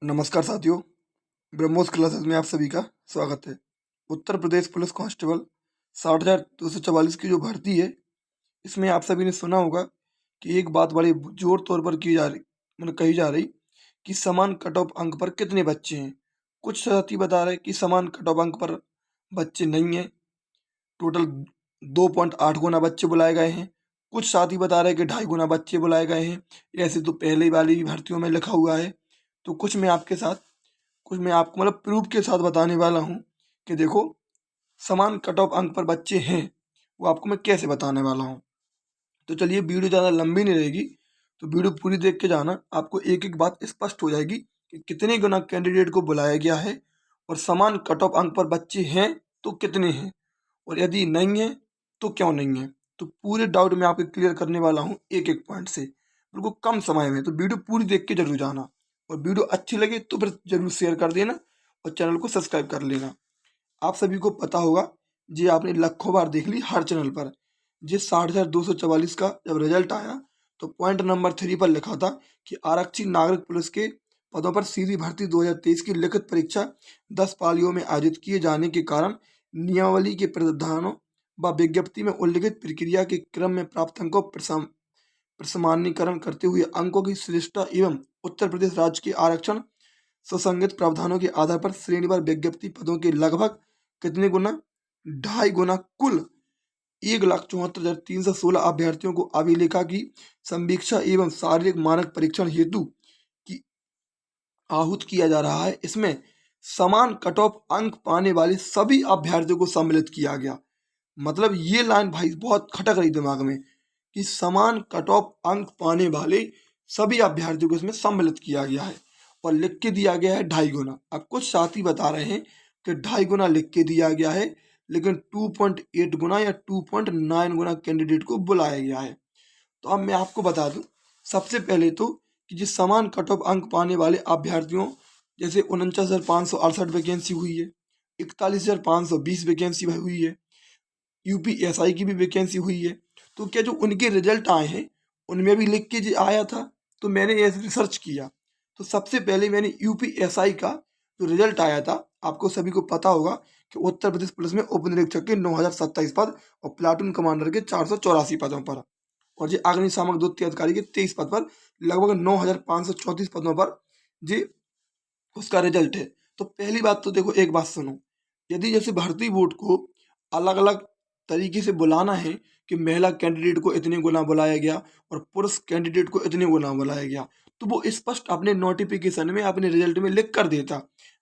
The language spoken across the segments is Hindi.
नमस्कार साथियों, ब्रह्मोस क्लासेस में आप सभी का स्वागत है। उत्तर प्रदेश पुलिस कांस्टेबल 60,244 की जो भर्ती है, इसमें आप सभी ने सुना होगा कि एक बात बड़े जोर तौर पर की जा रही मतलब कही जा रही कि समान कट ऑफ अंक पर कितने बच्चे हैं। कुछ साथी बता रहे कि समान कट ऑफ अंक पर बच्चे नहीं हैं, टोटल 2.8 गुना बच्चे बुलाए गए हैं। कुछ साथी बता रहे कि 2.5 गुना बच्चे बुलाए गए हैं। ऐसे तो पहले वाली भी भर्तियों में लिखा हुआ है। तो कुछ मैं आपको प्रूफ के साथ बताने वाला हूँ कि देखो, समान कट ऑफ अंक पर बच्चे हैं, वो आपको मैं कैसे बताने वाला हूँ। तो चलिए, वीडियो ज़्यादा लंबी नहीं रहेगी, तो वीडियो पूरी देख के जाना। आपको एक एक बात स्पष्ट हो जाएगी कि कितने गुना कैंडिडेट को बुलाया गया है और समान कट ऑफ अंक पर बच्चे हैं तो कितने हैं, और यदि नहीं है तो क्यों नहीं है। तो पूरे डाउट मैं आपको क्लियर करने वाला हूँ एक एक पॉइंट से, बिल्कुल कम समय में। तो वीडियो पूरी देख के जरूर जाना, और वीडियो अच्छी लगे तो फिर जरूर शेयर कर देना और चैनल को सब्सक्राइब कर लेना। आप सभी को पता होगा, जी आपने लाखों बार देख ली हर चैनल पर, जी 60,244 का जब रिजल्ट आया तो पॉइंट नंबर 3 पर लिखा था कि आरक्षी नागरिक पुलिस के पदों पर सीधी भर्ती 2023 की लिखित परीक्षा 10 पालियों में आयोजित किए जाने के कारण नियमावली के प्रावधानों व विज्ञप्ति में उल्लिखित प्रक्रिया के क्रम में प्राप्त अंकों प्रसमानीकरण करते हुए अंकों की श्रेष्ठता एवं उत्तर प्रदेश राज्य के आरक्षण सुसंगत प्रावधानों के आधार पर श्रेणीवार विज्ञप्ति पदों के लगभग कितने गुना 2.5 गुना कुल 1,74,316 अभ्यर्थियों को अभिलेखा की संवीक्षा एवं शारीरिक मानक परीक्षण हेतु की आहूत किया जा रहा है। इसमें समान कट ऑफ अंक पाने वाले सभी अभ्यर्थियों को सम्मिलित किया गया। मतलब ये लाइन भाई बहुत खटक रही दिमाग में कि समान कट ऑफ अंक पाने वाले सभी अभ्यर्थियों को इसमें सम्मिलित किया गया है, और लिख के दिया गया है 2.5 गुना। अब कुछ साथी बता रहे हैं कि 2.5 गुना लिख के दिया गया है, लेकिन 2.8 गुना या 2.9 गुना कैंडिडेट को बुलाया गया है। तो अब मैं आपको बता दूं, सबसे पहले तो कि जिस समान कट ऑफ अंक पाने वाले अभ्यर्थियों, जैसे 49,568 वैकेंसी हुई है, 41,520 वैकेंसी हुई है, यूपीएसआई की भी वैकेंसी हुई है। तो क्या जो उनके रिजल्ट आए हैं उनमें भी लिख के जो आया था, तो मैंने ये रिसर्च किया। तो सबसे पहले मैंने यूपीएसआई का जो रिजल्ट आया था, आपको सभी को पता होगा कि उत्तर प्रदेश पुलिस में उप निरीक्षक के 9,027 पद और प्लाटून कमांडर के 484 पदों पर, और जी अग्निशामक द्वितीय अधिकारी के 23 पद पर, लगभग 9,534 पदों पर जी उसका रिजल्ट है। तो पहली बात तो देखो, एक बात सुनो, यदि जैसे भर्ती बोर्ड को अलग अलग तरीके से बुलाना है कि महिला कैंडिडेट को इतने गुना बुलाया गया और पुरुष कैंडिडेट को इतने गुना बुलाया गया, तो वो स्पष्ट अपने नोटिफिकेशन में अपने रिजल्ट में लिख कर देता।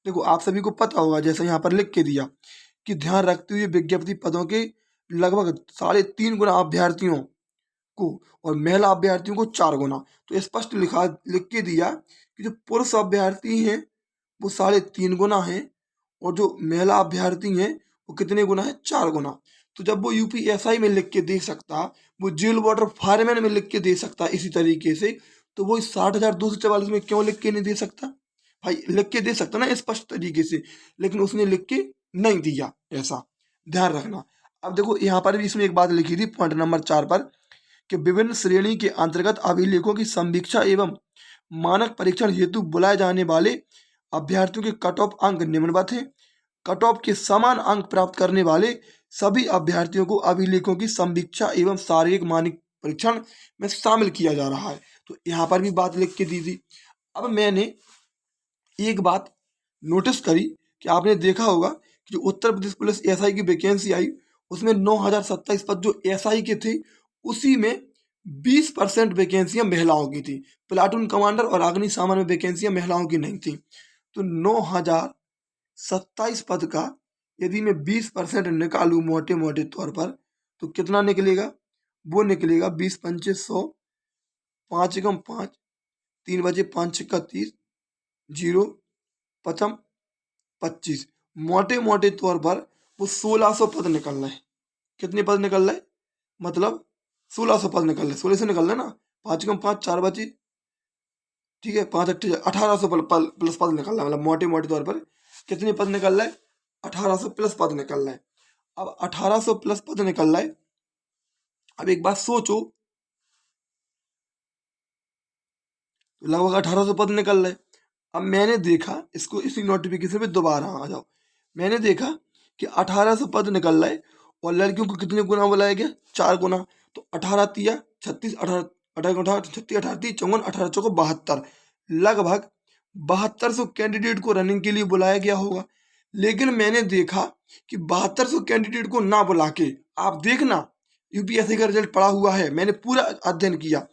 देखो, आप सभी को पता होगा, जैसे यहाँ पर लिख के दिया कि ध्यान रखते हुए विज्ञप्ति पदों के लगभग 3.5 गुना अभ्यर्थियों को और महिला अभ्यर्थियों को 4 गुना। तो स्पष्ट लिख के दिया कि जो पुरुष अभ्यर्थी हैं वो 3.5 गुना है, और जो महिला अभ्यर्थी हैं वो कितने गुना है, 4 गुना। तो जब वो यूपीएसआई में लिख के दे सकता, वो जेल वार्डर फायरमैन में लिख के दे सकता इसी तरीके से, तो वो 60,244 में क्यों लिख के नहीं दे सकता। भाई लिख के दे सकता ना स्पष्ट तरीके से, लेकिन उसने लिख के नहीं दिया, ऐसा ध्यान रखना। अब देखो, यहाँ पर भी इसमें एक बात लिखी थी पॉइंट नंबर 4 पर कि विभिन्न श्रेणी के अंतर्गत अभिलेखों की समीक्षा एवं मानक परीक्षण हेतु बुलाए जाने वाले अभ्यर्थियों के कट ऑफ अंक निम्नवत हैं। कट ऑफ के समान अंक प्राप्त करने वाले सभी अभ्यर्थियों को अभिलेखों की समीक्षा एवं शारीरिक मानक परीक्षण में शामिल किया जा रहा है। तो यहाँ पर भी बात लिख के दी थी। अब मैंने एक बात नोटिस करी कि आपने देखा होगा कि जो उत्तर प्रदेश पुलिस एसआई की वैकेंसी आई, उसमें 9,027 पद जो एसआई के थे, उसी में 20% वैकेंसियां महिलाओं की थी। प्लाटून कमांडर और अग्निशमन में वैकेंसियां महिलाओं की नहीं थी। तो 9,027 पद का यदि मैं 20% निकालूं मोटे मोटे तौर पर, तो कितना निकलेगा, वो निकलेगा 20 × 5 = 100, 5 × 5 3 बजे 5 × 30, 0 पचम 25, मोटे मोटे तौर पर वो 1,600 पद निकल रहे हैं। कितने पद निकल रहे, मतलब 1,600 पद निकल रहे, 16 से निकल रहे ना, 5 × 5 4 बचे, ठीक है, 5 8 1800 प्लस पद निकल रहा है। मतलब मोटे मोटे तौर पर कितने पद निकल रहे, 1800 प्लस पद निकल रहे। अब 1800 प्लस पद निकल रहे। अब एक बात सोचो, तो लगभग 1800 पद निकल रहे। अब मैंने देखा इसको, इसी नोटिफिकेशन पे दोबारा आ जाओ, मैंने देखा कि 1800 पद निकल रहे और लड़कियों को कितने गुना बुलाया गया, 4 गुना। तो 18 तिया 36, 18 18 18 36, 18 ती 54, 18 चौको 72, लगभग 7200 कैंडिडेट को रनिंग के लिए बुलाया गया होगा। लेकिन मैंने देखा कि 7200 कैंडिडेट को ना बुला के, आप देखना यूपीएससी का रिजल्ट पड़ा हुआ है, मैंने पूरा अध्ययन किया,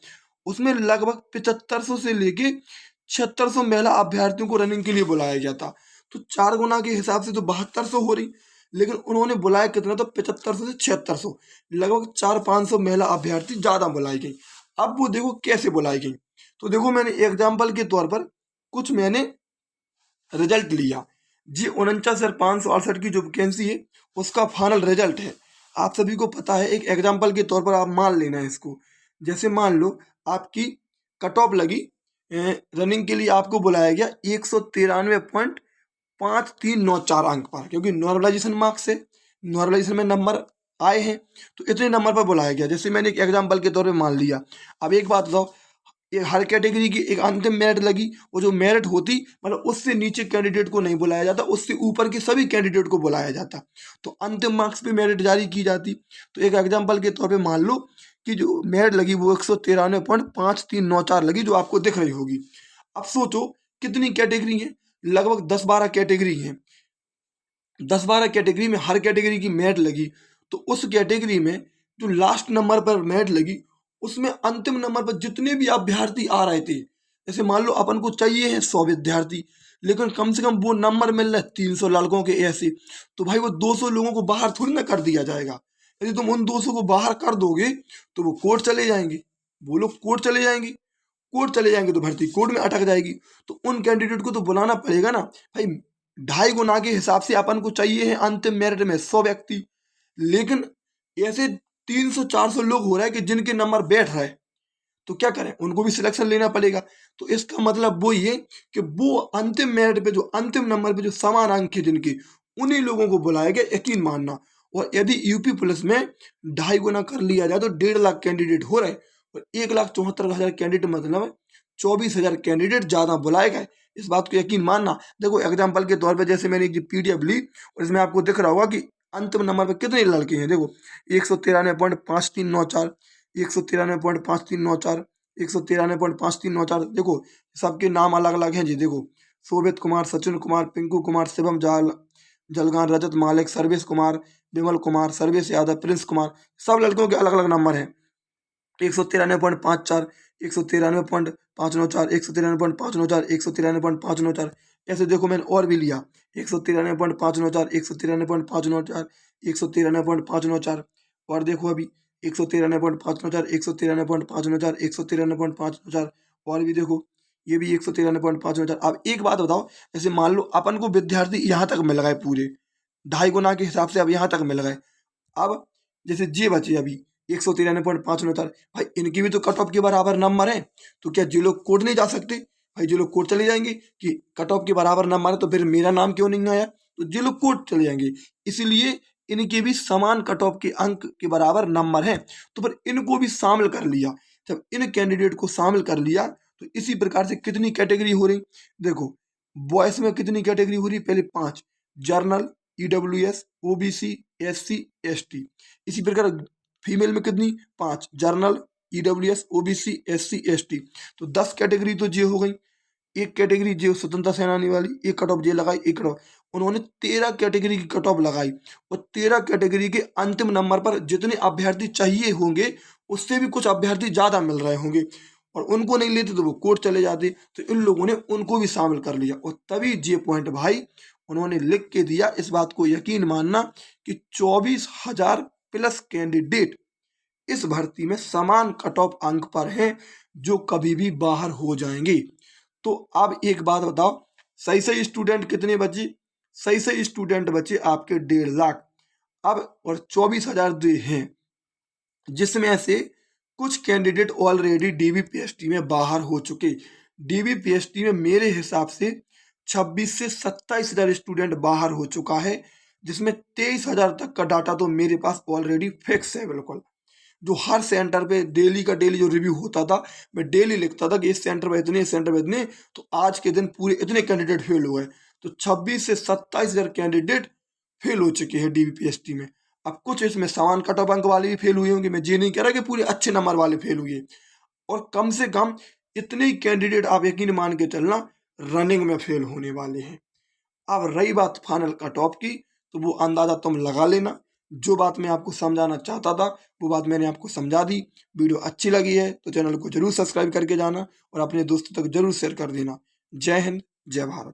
उसमें लगभग 7500 से लेके 7600 महिला अभ्यर्थियों को रनिंग के लिए बुलाया गया था। तो 4 गुना के हिसाब से तो 7200 हो रही, लेकिन उन्होंने बुलाया कितना, तो 7500 से 7600, लगभग 400-500 महिला अभ्यर्थी ज़्यादा बुलाई गई। अब वो देखो कैसे बुलाई गई, तो देखो मैंने एग्जाम्पल के तौर पर कुछ मैंने रिजल्ट लिया। जी 49,568 की जो वैकेंसी है उसका फाइनल रिजल्ट है, आप सभी को पता है। एक एग्जाम्पल के तौर पर आप मान लेना है इसको, जैसे मान लो आपकी कट ऑफ लगी, रनिंग के लिए आपको बुलाया गया 193.5394 अंक पर, क्योंकि नॉर्मलाइजेशन मार्क्स से नॉर्मलाइजेशन में नंबर आए हैं, तो इतने नंबर पर बुलाया गया। जैसे मैंने एक एग्जाम्पल के तौर पर मान लिया। अब एक बात बताओ, ये हर कैटेगरी की एक अंतिम मेरिट लगी, वो जो मेरिट होती मतलब उससे नीचे कैंडिडेट को नहीं बुलाया जाता, उससे ऊपर के सभी कैंडिडेट को बुलाया जाता, तो अंतिम मार्क्स पे मेरिट जारी की जाती। तो एक एग्जांपल के तौर पे मान लो कि जो मेरिट लगी वो 193.5394 लगी, जो आपको दिख रही होगी। अब सोचो कितनी कैटेगरी है, लगभग 10-12 कैटेगरी है। 10-12 कैटेगरी में हर कैटेगरी की मेरिट लगी, तो उस कैटेगरी में जो लास्ट नंबर पर मेरिट लगी, उसमें अंतिम नंबर पर जितने भी अभ्यर्थी आ रहे थे, जैसे मान लो अपन को चाहिए है 100 विद्यार्थी, लेकिन कम से कम वो नंबर मिल रहे 300 लड़कों के ऐसे, तो भाई वो 200 लोगों को बाहर थोड़ी ना कर दिया जाएगा। यदि तुम उन 200 को बाहर कर दोगे तो वो कोर्ट चले जाएंगे, वो लोग कोर्ट चले जाएंगे, कोर्ट चले जाएंगे तो भर्ती कोर्ट में अटक जाएगी। तो उन कैंडिडेट को तो बुलाना पड़ेगा ना भाई। 2.5 गुना के हिसाब से अपन को चाहिए है अंतिम मेरिट में 100 व्यक्ति, लेकिन ऐसे 300-400 लोग हो रहा है कि जिनके नंबर बैठ रहा है, तो क्या करें, उनको भी सिलेक्शन लेना पड़ेगा। तो इसका मतलब वो ये कि वो अंतिम मेरिट पे जो अंतिम नंबर पे जो समान अंक है जिनके, उन्हीं लोगों को बुलाया गया, यकीन मानना। और यदि यूपी पुलिस में 2.5 गुना कर लिया जाए तो 1.5 लाख कैंडिडेट हो रहे, और 1,74,000 कैंडिडेट मतलब 24,000 कैंडिडेट ज्यादा बुलाए गए, इस बात को यकीन मानना। देखो एग्जाम्पल के तौर पर जैसे मैंने एक PDF ली और इसमें आपको दिख रहा होगा कि अंतिम नंबर पर कितने लड़के हैं। देखो 193.5394, 193.5394, 193.5394, देखो सबके नाम अलग अलग हैं जी। देखो शोभित कुमार, सचिन कुमार, पिंकू कुमार, शिवम जलगान, रजत मालिक, सर्वेश कुमार, विमल कुमार, सर्वेश यादव, प्रिंस कुमार, सब लड़कों के अलग अलग नंबर हैं। 193.54, 193.594, 193.594, 193.594, ऐसे देखो मैंने और भी लिया 193.594, 193.594, 193.594, और देखो अभी 193.594, 193.594, 193.594, और भी देखो ये भी 193.594। अब एक बात बताओ, जैसे मान लो अपन को विद्यार्थी यहाँ तक मिल गए पूरे 2.5 गुना के हिसाब से, अब यहाँ तक मिल गए। अब जैसे जे बचे अभी 193.594, भाई इनकी भी तो कट ऑफ के बराबर नंबर है, तो क्या जे लोग कोर्ट नहीं जा सकते? भाई जे लोग कोर्ट चले जाएंगे कि कट ऑफ के बराबर नंबर है, तो फिर मेरा नाम क्यों नहीं आया? तो जे लोग कोर्ट चले जाएंगे, इसलिए इनके भी समान कट ऑफ के अंक के बराबर नंबर है, तो फिर इनको भी शामिल कर लिया। जब इन कैंडिडेट को शामिल कर लिया तो इसी प्रकार से कितनी कैटेगरी हो रही, देखो बॉयस में कितनी कैटेगरी हो रही, पहले 5, journal, EWS, OBC, SC, ST। इसी प्रकार फीमेल में कितनी, 5, journal, EWS, OBC, SC, ST, तो 10 कैटेगरी तो जे हो गई। एक कैटेगरी जे स्वतंत्रता सेनानी वाली, एक कट ऑफ जे लगाई, एक कट ऑफ, उन्होंने 13 कैटेगरी की कट ऑफ लगाई, और 13 कैटेगरी के अंतिम नंबर पर जितने अभ्यर्थी चाहिए होंगे उससे भी कुछ अभ्यर्थी ज़्यादा मिल रहे होंगे, और उनको नहीं लेते तो वो कोर्ट चले जाते, तो इन लोगों ने उनको भी शामिल कर लिया, और तभी जे पॉइंट भाई उन्होंने लिख के दिया। इस बात को यकीन मानना कि 24,000 प्लस कैंडिडेट इस भर्ती में समान कट ऑफ अंक पर हैं, जो कभी भी बाहर हो जाएंगे। तो अब एक बात बताओ, सही सही स्टूडेंट कितने बचे? सही सही स्टूडेंट बचे आपके 1.5 लाख। अब और 24,000 हैं, जिसमें से कुछ कैंडिडेट ऑलरेडी DBPST में बाहर हो चुके। DBPST में मेरे हिसाब से 26 से 27,000 स्टूडेंट बाहर हो चुका है, जिसमें 23,000 तक का डाटा तो मेरे पास ऑलरेडी फिक्स है बिल्कुल। जो हर सेंटर पे डेली का डेली जो रिव्यू होता था, मैं डेली लिखता था कि इस सेंटर पे इतने, इस सेंटर पे इतने, तो आज के दिन पूरे इतने कैंडिडेट फेल हुए। तो 26 से 27,000 कैंडिडेट फेल हो चुके हैं डीबीपीएसटी में। अब कुछ इसमें समान कट ऑफ अंक वाले भी फेल हुए होंगे, मैं ये नहीं कह रहा कि पूरे अच्छे नंबर वाले फेल हुए, और कम से कम इतने ही कैंडिडेट आप यकीन मान के चलना रनिंग में फेल होने वाले हैं। अब रही बात फाइनल कट ऑफ की, तो वो अंदाजा तुम लगा लेना। जो बात मैं आपको समझाना चाहता था वो बात मैंने आपको समझा दी। वीडियो अच्छी लगी है तो चैनल को जरूर सब्सक्राइब करके जाना और अपने दोस्तों तक जरूर शेयर कर देना। जय हिंद, जय भारत।